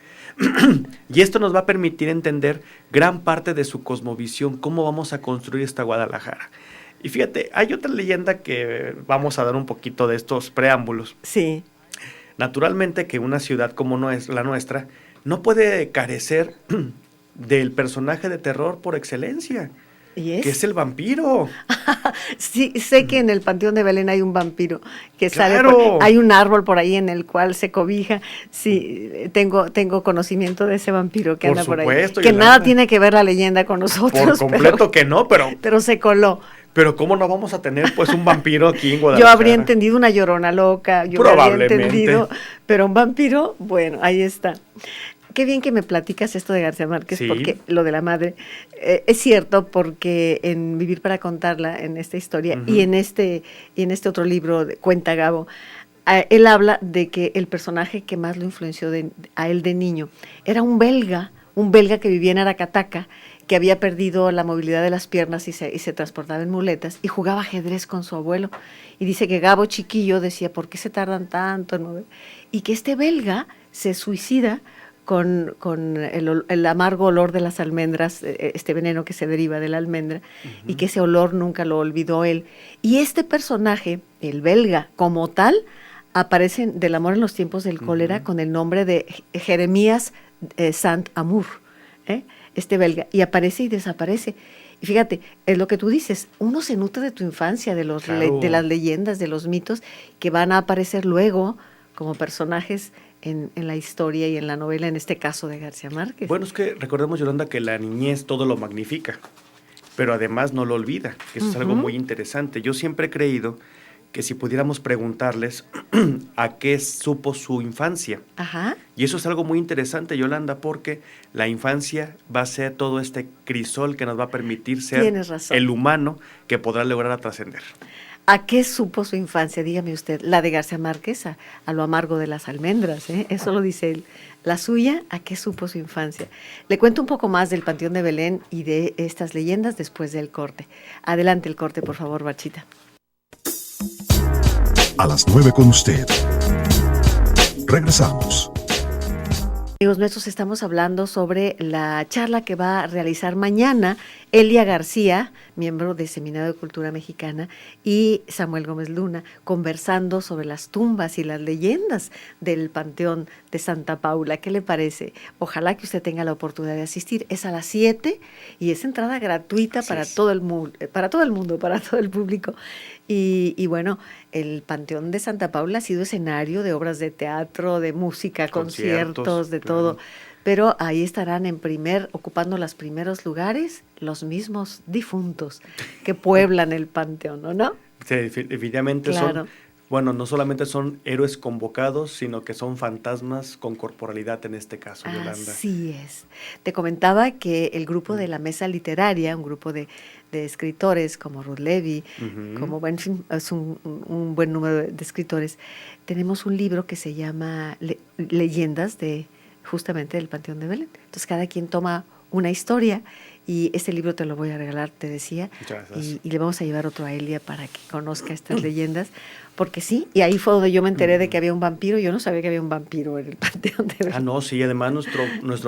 Y esto nos va a permitir entender gran parte de su cosmovisión, cómo vamos a construir esta Guadalajara. Y fíjate, hay otra leyenda que vamos a dar un poquito de estos preámbulos. Sí. Naturalmente que una ciudad como la nuestra no puede carecer del personaje de terror por excelencia. ¿Y es? Que es el vampiro. Sí, sé que en el Panteón de Belén hay un vampiro que sale, ¡Claro! hay un árbol por ahí en el cual se cobija. Sí, tengo conocimiento de ese vampiro que Por anda por ahí. supuesto, Que Yolanda. nada tiene que ver la leyenda con nosotros. Por completo que no, pero se coló. pero ¿cómo no vamos a tener pues un vampiro aquí en Yo Guadalajara? habría entendido una llorona loca, yo habría Probablemente. entendido, pero un vampiro, bueno, ahí está. Qué bien que me platicas esto de García Márquez, Sí. porque lo de la madre es cierto, porque en Vivir para contarla, en esta historia Ujú. y en este otro libro de Cuenta Gabo, él habla de que el personaje que más lo influenció a él de niño era un belga que vivía en Aracataca, que había perdido la movilidad de las piernas y se transportaba en muletas y jugaba ajedrez con su abuelo. Y dice que Gabo chiquillo decía, ¿por qué se tardan tanto en mover? Y que este belga se suicida con el amargo olor de las almendras, este veneno que se deriva de la almendra, y que ese olor nunca lo olvidó él. Y este personaje, el belga, como tal, aparece en del amor en los tiempos del cólera con el nombre de Jeremías Saint-Amour, este belga, y aparece y desaparece. Y fíjate, es lo que tú dices, uno se nutre de tu infancia, de Claro. de las leyendas, de los mitos, que van a aparecer luego como personajes en la historia y en la novela, en este caso de García Márquez. Bueno, es que recordemos, Yolanda, que la niñez todo lo magnifica, pero además no lo olvida, que eso es algo muy interesante. Yo siempre he creído que si pudiéramos preguntarles a qué supo su infancia, Ajá. y eso es algo muy interesante, Yolanda, porque la infancia va a ser todo este crisol que nos va a permitir ser Tienes razón. el humano que podrá lograr a trascender. ¿A qué supo su infancia? Dígame usted. La de García Márquez, a lo amargo de las almendras, eso lo dice él. La suya, ¿a qué supo su infancia? Le cuento un poco más del Panteón de Belén y de estas leyendas después del corte. Adelante el corte, por favor, Bachita. A las 9 con usted. Regresamos. Amigos nuestros, estamos hablando sobre la charla que va a realizar mañana Elia García, miembro del Seminario de Cultura Mexicana, y Samuel Gómez Luna, conversando sobre las tumbas y las leyendas del Panteón de Santa Paula. ¿Qué le parece? Ojalá que usted tenga la oportunidad de asistir. Es a las 7 y es entrada gratuita para todo el mundo, para todo el público. Y bueno, el Panteón de Santa Paula ha sido escenario de obras de teatro, de música, conciertos, de todo. Pero ahí estarán ocupando los primeros lugares los mismos difuntos que pueblan el panteón, ¿no? Sí, definitivamente Claro. son, bueno, no solamente son héroes convocados, sino que son fantasmas con corporalidad en este caso, Yolanda. Así es. Te comentaba que el grupo de la Mesa Literaria, un grupo de escritores como Ruth Levy, como, en fin, es un buen número de escritores, tenemos un libro que se llama Leyendas justamente del Panteón de Belén. Entonces cada quien toma una historia y este libro te lo voy a regalar, te decía, y le vamos a llevar otro a Elia para que conozca estas leyendas, porque sí, y ahí fue donde yo me enteré de que había un vampiro. Yo no sabía que había un vampiro en el Panteón de Belén. Ah, no, sí, además nuestro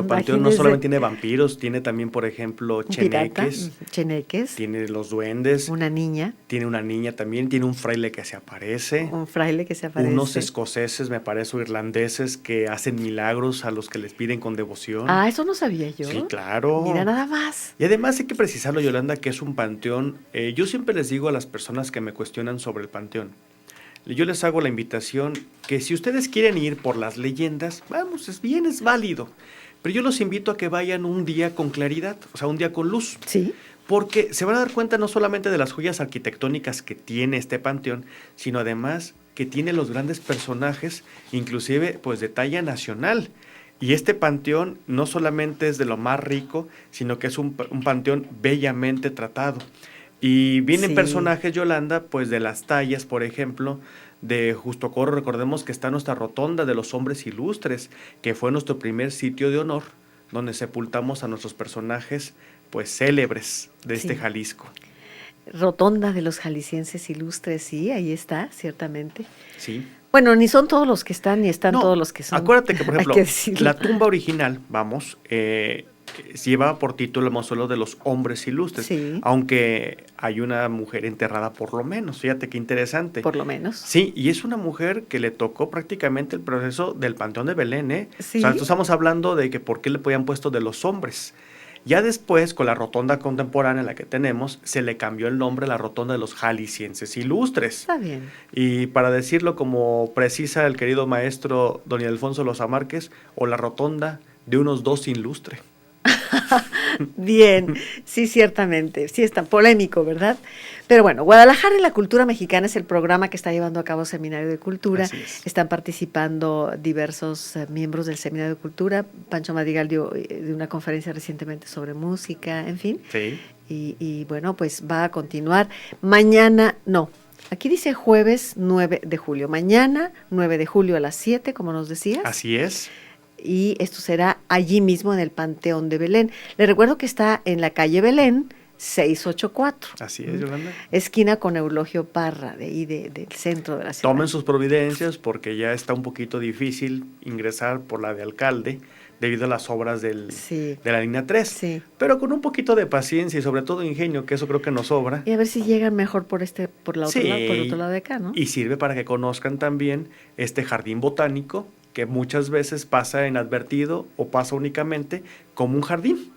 panteón no Imagínese. solamente tiene vampiros, tiene también, por ejemplo, Un pirata, cheneques, tiene los duendes, una niña, tiene una niña también, tiene un fraile que se aparece, un fraile que se aparece. unos escoceses, me parece, o irlandeses, que hacen milagros a los que les piden con devoción. Ah, eso no sabía yo. Sí, claro. Mira nada más. Y además hay que precisarlo, Yolanda, que es un panteón. Yo siempre les digo a las personas que me cuestionan sobre el panteón, yo les hago la invitación que si ustedes quieren ir por las leyendas, vamos, es válido. Pero yo los invito a que vayan un día con claridad, o sea, un día con luz. Sí. Porque se van a dar cuenta no solamente de las joyas arquitectónicas que tiene este panteón, sino además que tiene los grandes personajes, inclusive pues de talla nacional. Y este panteón no solamente es de lo más rico, sino que es un panteón bellamente tratado. Y vienen personajes, Yolanda, pues de las tallas, por ejemplo, de Justo Corro. Recordemos que está nuestra rotonda de los hombres ilustres, que fue nuestro primer sitio de honor, donde sepultamos a nuestros personajes, pues célebres de este Jalisco. Rotonda de los jaliscienses ilustres, sí, ahí está, ciertamente. Sí. Bueno, ni son todos los que están, ni están todos los que son. Acuérdate que, por ejemplo, que la tumba original, llevaba por título el mausoleo de los hombres ilustres, aunque hay una mujer enterrada por lo menos. Fíjate qué interesante. Por lo menos. Sí, y es una mujer que le tocó prácticamente el proceso del Panteón de Belén, Sí. O sea, estamos hablando de que por qué le habían puesto de los hombres. Ya después, con la rotonda contemporánea, la que tenemos, se le cambió el nombre a la rotonda de los Jaliscienses Ilustres. Está bien. Y para decirlo como precisa el querido maestro don Ildefonso Loza Márquez, o la rotonda de unos dos ilustres. Bien, sí, ciertamente, sí está polémico, ¿verdad? Pero bueno, Guadalajara y la cultura mexicana es el programa que está llevando a cabo Seminario de Cultura. Así es. Están participando diversos miembros del Seminario de Cultura. Pancho Madrigal dio una conferencia recientemente sobre música, en fin. Sí. Y bueno, pues va a continuar mañana, no, aquí dice jueves 9 de julio. Mañana, 9 de julio a las 7, como nos decías. Así es. Y esto será allí mismo en el Panteón de Belén. Le recuerdo que está en la calle Belén, 684. Así es, Yolanda. Esquina con Eulogio Parra, de ahí del centro de la ciudad. Tomen sus providencias porque ya está un poquito difícil ingresar por la de alcalde debido a las obras Sí. de la línea 3. Sí. Pero con un poquito de paciencia y sobre todo ingenio, que eso creo que nos sobra. Y a ver si llegan mejor por la Sí. por el otro lado de acá, ¿no? Y sirve para que conozcan también este jardín botánico que muchas veces pasa inadvertido o pasa únicamente como un jardín.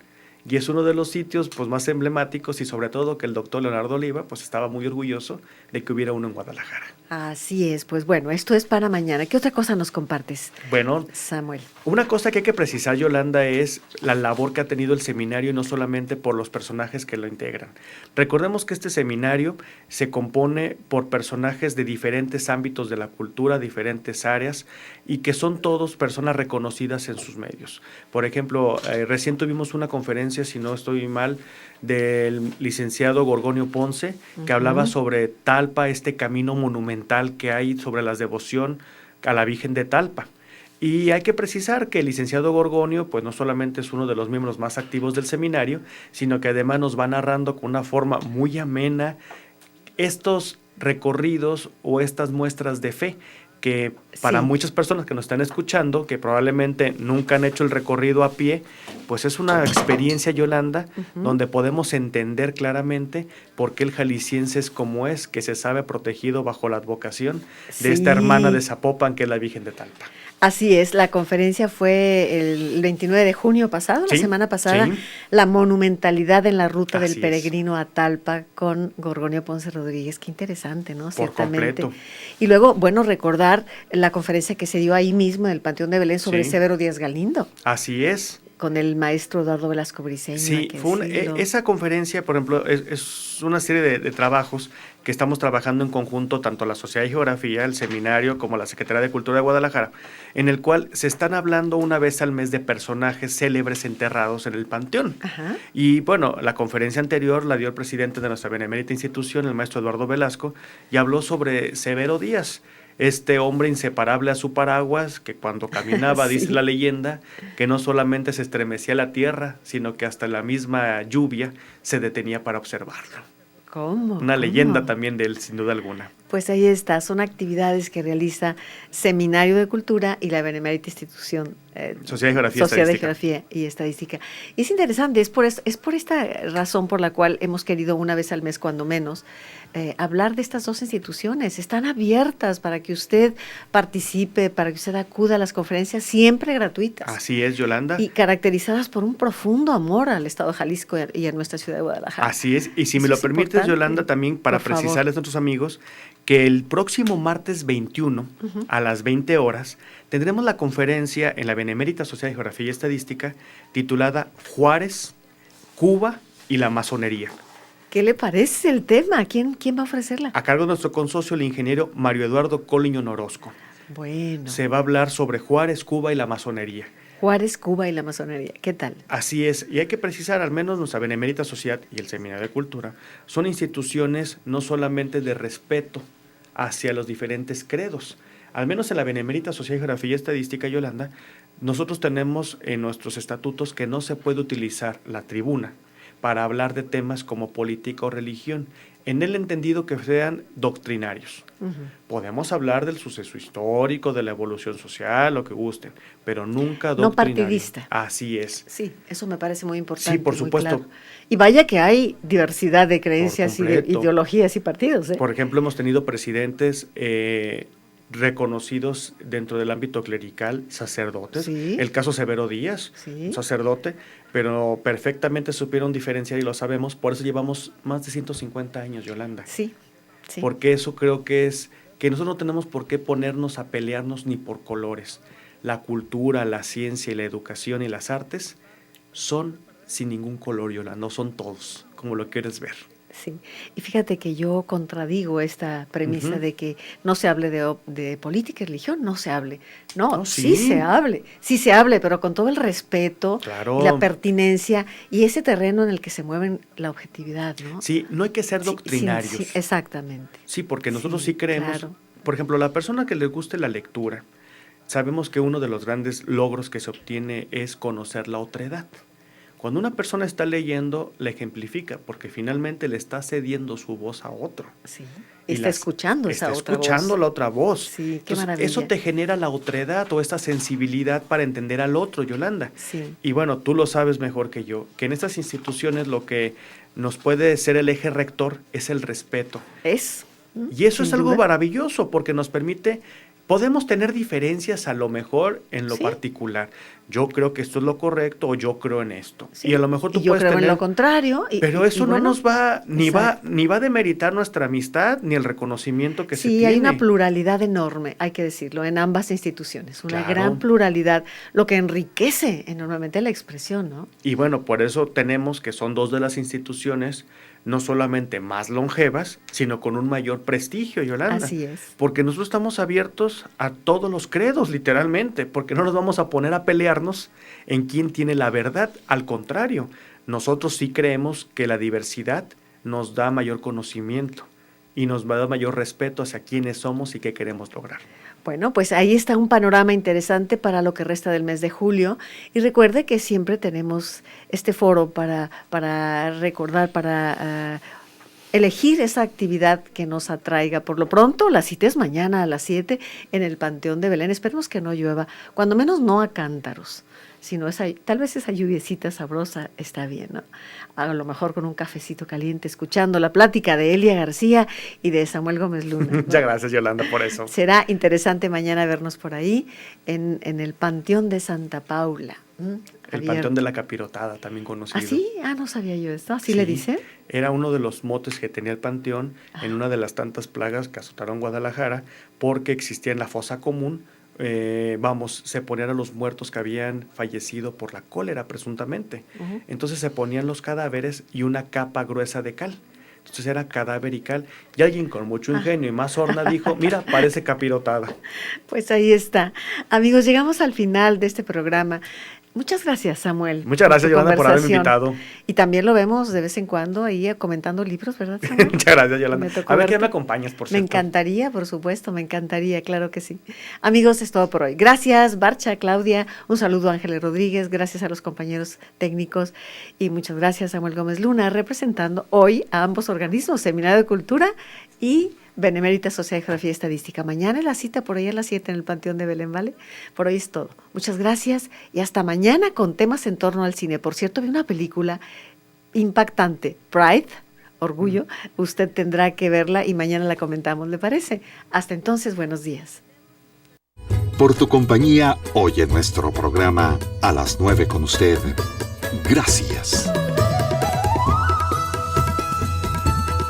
Y es uno de los sitios pues más emblemáticos y sobre todo que el doctor Leonardo Oliva pues estaba muy orgulloso de que hubiera uno en Guadalajara. Así es, pues bueno, esto es para mañana. ¿Qué otra cosa nos compartes, Bueno, Samuel? una cosa que hay que precisar, Yolanda, es la labor que ha tenido el seminario y no solamente por los personajes que lo integran. Recordemos que este seminario se compone por personajes de diferentes ámbitos de la cultura, diferentes áreas, y que son todos personas reconocidas en sus medios. Por ejemplo, recién tuvimos una conferencia, si no estoy mal, del licenciado Gorgonio Ponce, que hablaba sobre Talpa, este camino monumental que hay sobre la devoción a la Virgen de Talpa. Y hay que precisar que el licenciado Gorgonio, pues no solamente es uno de los miembros más activos del seminario, sino que además nos va narrando con una forma muy amena estos recorridos o estas muestras de fe, que para Sí. muchas personas que nos están escuchando, que probablemente nunca han hecho el recorrido a pie, pues es una experiencia, Yolanda, donde podemos entender claramente por qué el jalisciense es como es, que se sabe protegido bajo la advocación de esta Sí. hermana de Zapopan, que es la Virgen de Talpa. Así es, la conferencia fue el 29 de junio pasado, la Sí, semana pasada, sí. la monumentalidad en la ruta Así del es. peregrino a Talpa con Gorgonio Ponce Rodríguez. Qué interesante, ¿no? Por completo. Y luego, bueno, recordar la conferencia que se dio ahí mismo en el Panteón de Belén sobre Sí. Severo Díaz Galindo, Así es. con el maestro Eduardo Velasco Briceño. Sí, hay que decirlo. esa conferencia, por ejemplo, es una serie de trabajos que estamos trabajando en conjunto, tanto la Sociedad de Geografía, el Seminario, como la Secretaría de Cultura de Guadalajara, en el cual se están hablando una vez al mes de personajes célebres enterrados en el Panteón. Ajá. Y bueno, la conferencia anterior la dio el presidente de nuestra benemérita institución, el maestro Eduardo Velasco, y habló sobre Severo Díaz, este hombre inseparable a su paraguas, que cuando caminaba, Sí. dice la leyenda, que no solamente se estremecía la tierra, sino que hasta la misma lluvia se detenía para observarlo. ¿Cómo? Una ¿Cómo? leyenda también de él, sin duda alguna. Pues ahí está, son actividades que realiza Seminario de Cultura y la Benemérita Institución Sociedad de Geografía y Sociedad de Estadística. Geografía y Estadística. Y es interesante, es por esta razón por la cual hemos querido una vez al mes, cuando menos, hablar de estas dos instituciones. Están abiertas para que usted participe, para que usted acuda a las conferencias, siempre gratuitas. Así es, Yolanda. Y caracterizadas por un profundo amor al Estado de Jalisco y a nuestra ciudad de Guadalajara. Así es, y si me Eso lo es permites, importante. Yolanda, también para Por favor. precisarles a nuestros amigos que el próximo martes 21 a las 20 horas tendremos la conferencia en la Benemérita Sociedad de Geografía y Estadística titulada Juárez, Cuba y la Masonería, ¿Qué le parece el tema? ¿Quién va a ofrecerla? a cargo de nuestro consocio, el ingeniero Mario Eduardo Coliño Orozco. Bueno, Se va a hablar sobre Juárez, Cuba y la Masonería. Juárez, Cuba y la masonería. ¿Qué tal? Así es, y hay que precisar, al menos nuestra Benemérita Sociedad y el Seminario de Cultura son instituciones no solamente de respeto hacia los diferentes credos. Al menos en la Benemérita Sociedad de Geografía y Estadística, Yolanda, nosotros tenemos en nuestros estatutos que no se puede utilizar la tribuna para hablar de temas como política o religión, en el entendido que sean doctrinarios. Podemos hablar del suceso histórico, de la evolución social, lo que gusten, pero nunca No doctrinario. partidista. Así es. Sí, eso me parece muy importante. Sí, por muy supuesto. claro. Y vaya que hay diversidad de creencias y de completo. ideologías y partidos. ¿eh? Por ejemplo, hemos tenido presidentes reconocidos dentro del ámbito clerical, sacerdotes. Sí. El caso Severo Díaz, Sí. un sacerdote, pero perfectamente supieron diferenciar y lo sabemos, por eso llevamos más de 150 años, Yolanda. Sí, sí. Porque eso creo que es que nosotros no tenemos por qué ponernos a pelearnos ni por colores. La cultura, la ciencia y la educación y las artes son sin ningún color, Yolanda, no son todos, como lo quieres ver. Sí, y fíjate que yo contradigo esta premisa Ujú. de que no se hable de política y religión, no se hable. No, No, sí se hable, pero con todo el respeto Claro. y la pertinencia y ese terreno en el que se mueven la objetividad, ¿no? Sí, no hay que ser Sí, doctrinarios. sí, exactamente. Sí, porque nosotros Sí, sí creemos, claro. por ejemplo, la persona que le guste la lectura, sabemos que uno de los grandes logros que se obtiene es conocer la otredad. Cuando una persona está leyendo, la ejemplifica, porque finalmente le está cediendo su voz a otro. Sí. Y Está escuchando esa está otra escuchando voz. la otra voz. Sí, qué Entonces, maravilla. eso te genera la otredad o esta sensibilidad para entender al otro, Yolanda. Sí. Y bueno, tú lo sabes mejor que yo, que en estas instituciones lo que nos puede ser el eje rector es el respeto. Y eso sin es algo duda. maravilloso porque nos permite, podemos tener diferencias a lo mejor en lo Sí. particular. Yo creo que esto es lo correcto o yo creo en esto. Sí. Y a lo mejor tú Y yo puedes creo tener... en lo contrario. Pero eso no bueno, nos va, exacto. ni va a demeritar nuestra amistad, ni el reconocimiento que se Sí, tiene. hay una pluralidad enorme, hay que decirlo, en ambas instituciones, una Claro. gran pluralidad, lo que enriquece enormemente la expresión, ¿no? Y bueno, por eso tenemos que son dos de las instituciones no solamente más longevas, sino con un mayor prestigio, Yolanda. Así es. Porque nosotros estamos abiertos a todos los credos, literalmente, porque no nos vamos a poner a pelearnos en quién tiene la verdad. Al contrario, nosotros sí creemos que la diversidad nos da mayor conocimiento y nos va a dar mayor respeto hacia quiénes somos y qué queremos lograr. Bueno, pues ahí está un panorama interesante para lo que resta del mes de julio. Y recuerde que siempre tenemos este foro para recordar, para elegir esa actividad que nos atraiga. Por lo pronto, la cita es mañana a las 7 en el Panteón de Belén. Esperemos que no llueva, cuando menos no a cántaros, sino tal vez esa lluviecita sabrosa está bien, ¿no? A lo mejor con un cafecito caliente, escuchando la plática de Elia García y de Samuel Gómez Luna, ¿no? Muchas gracias, Yolanda, por eso. Será interesante mañana vernos por ahí en el Panteón de Santa Paula. El Panteón de la Capirotada, también conocido. ¿Ah, sí? Ah, no sabía yo esto. ¿Así Sí, le dicen? Era uno de los motes que tenía el panteón en una de las tantas plagas que azotaron Guadalajara, porque existía en la fosa común, se ponían a los muertos que habían fallecido por la cólera, presuntamente. Ujú. Entonces se ponían los cadáveres y una capa gruesa de cal. Entonces era cadáver y cal. Y alguien con mucho ingenio y más sorna dijo, mira, parece capirotada. Pues ahí está. Amigos, llegamos al final de este programa. Muchas gracias, Samuel. Muchas gracias, tu Yolanda, por haberme conversación. invitado. Y también lo vemos de vez en cuando ahí comentando libros, ¿verdad, Samuel? Muchas gracias, Yolanda. Me tocó A ver, ¿qué verte. me acompañas, por Me cierto? encantaría, por supuesto, me encantaría, claro que sí. Amigos, es todo por hoy. Gracias, Barcha, Claudia, un saludo a Ángeles Rodríguez, gracias a los compañeros técnicos y muchas gracias a Samuel Gómez Luna, representando hoy a ambos organismos, Seminario de Cultura y Benemérita Sociedad de Geografía y Estadística. Mañana la cita por ahí a las 7 en el Panteón de Belén, ¿vale? Por hoy es todo. Muchas gracias y hasta mañana con temas en torno al cine. Por cierto, vi una película impactante, Pride, Orgullo. Usted tendrá que verla y mañana la comentamos, ¿le parece? Hasta entonces, buenos días. Por tu compañía, hoy en nuestro programa A las 9 con usted. Gracias.